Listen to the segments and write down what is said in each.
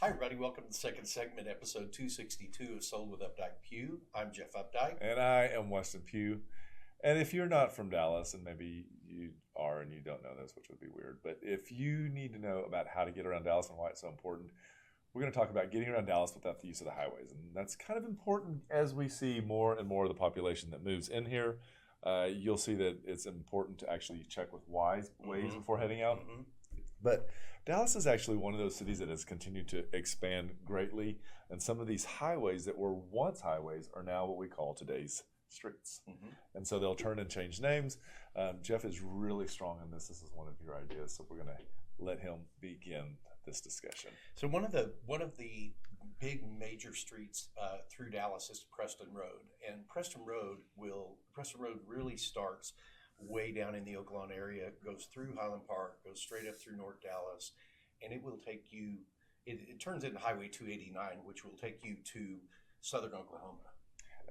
Hi, everybody. Welcome to the second segment, episode 262 of Sold with Updike Pugh. I'm Jeff Updike. And I am Weston Pugh. And if you're not from Dallas, and maybe you are and you don't know this, which would be weird, but if you need to know about how to get around Dallas and why it's so important, we're going to talk about getting around Dallas without the use of the highways. And that's kind of important as we see more and more of the population that moves in here. You'll see that it's important to actually check with ways before heading out. Mm-hmm. But Dallas is actually one of those cities that has continued to expand greatly. And some of these highways that were once highways are now what we call today's streets. Mm-hmm. And so they'll turn and change names. Jeff is really strong in this. This is one of your ideas. So we're going to let him begin this discussion. So one of the big major streets through Dallas is Preston Road. And Preston Road really starts way down in the Oaklawn area, goes through Highland Park, goes straight up through North Dallas, and it will take you, it turns into Highway 289, which will take you to southern Oklahoma.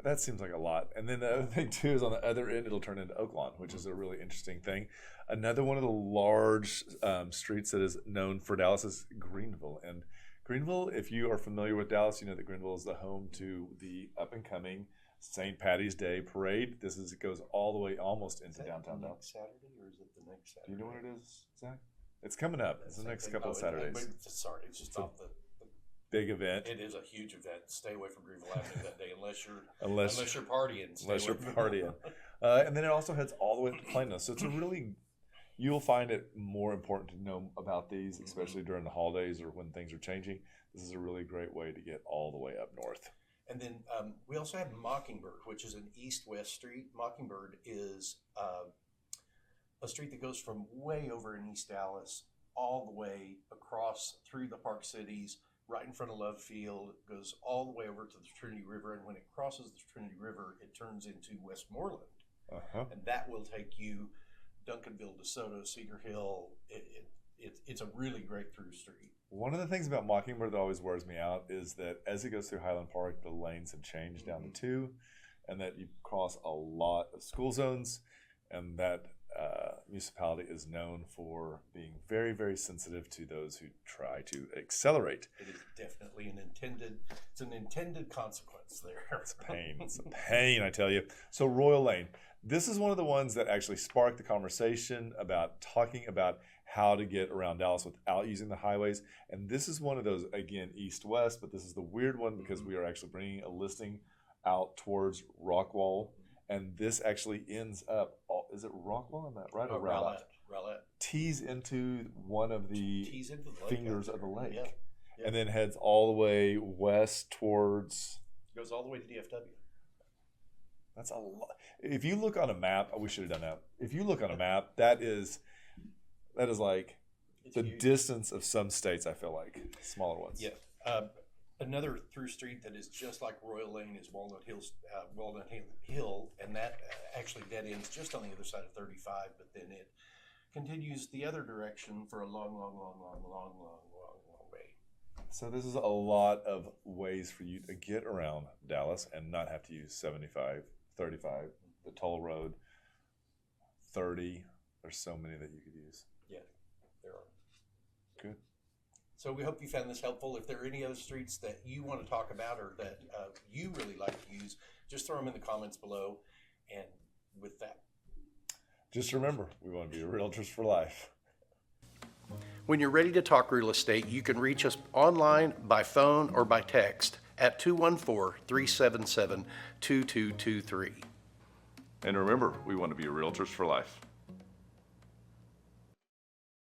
That seems like a lot. And then the other thing too is on the other end, it'll turn into Oaklawn, which is a really interesting thing. Another one of the large streets that is known for Dallas is Greenville. And Greenville, if you are familiar with Dallas, you know that Greenville is the home to the up and coming St. Patty's Day parade. It goes all the way almost into downtown Dallas. Saturday, or is it the next Saturday? Do you know what it is, Zach? It's coming up. It's the next couple of Saturdays. Sorry, it's just off the big event. It is a huge event. Stay away from Greenville Avenue that day unless you're partying. Unless you're partying. And then it also heads all the way up to Plano. So it's you'll find it more important to know about these, especially during the holidays or when things are changing. This is a really great way to get all the way up north. And then we also have Mockingbird, which is an east-west street. Mockingbird is a street that goes from way over in East Dallas all the way across through the Park Cities, right in front of Love Field, goes all the way over to the Trinity River. And when it crosses the Trinity River, it turns into Westmoreland. And that will take you Duncanville, DeSoto, Cedar Hill. It's a really great through street. One of the things about Mockingbird that always wears me out is that as it goes through Highland Park, the lanes have changed down to two, and that you cross a lot of school zones, and that municipality is known for being very, very sensitive to those who try to accelerate. It is definitely an intended consequence there. It's a pain. It's a pain, I tell you. So Royal Lane. This is one of the ones that actually sparked the conversation about talking about how to get around Dallas without using the highways. And this is one of those, again, east-west, but this is the weird one because we are actually bringing a listing out towards Rockwall. And this actually ends up, is it Rockwall? Am I right? Or Rowlett? Rowlett. Tees into one of the fingers of the lake. Yeah. And then heads all the way west towards... Goes all the way to DFW. That's a lot. If you look on a map, we should have done that. If you look on a map, that is like it's the huge distance of some states, I feel like, smaller ones. Yeah. Another through street that is just like Royal Lane is Walnut Hill, and that actually dead ends just on the other side of 35, but then it continues the other direction for a long way. So this is a lot of ways for you to get around Dallas and not have to use 75, 35, the toll road, 30. There's so many that you could use. Yeah, there are. Good. So we hope you found this helpful. If there are any other streets that you want to talk about or that you really like to use, just throw them in the comments below. And with that, just remember, we want to be realtors for life. When you're ready to talk real estate, you can reach us online, by phone, or by text at 214-377-2223. And remember, we want to be realtors for life.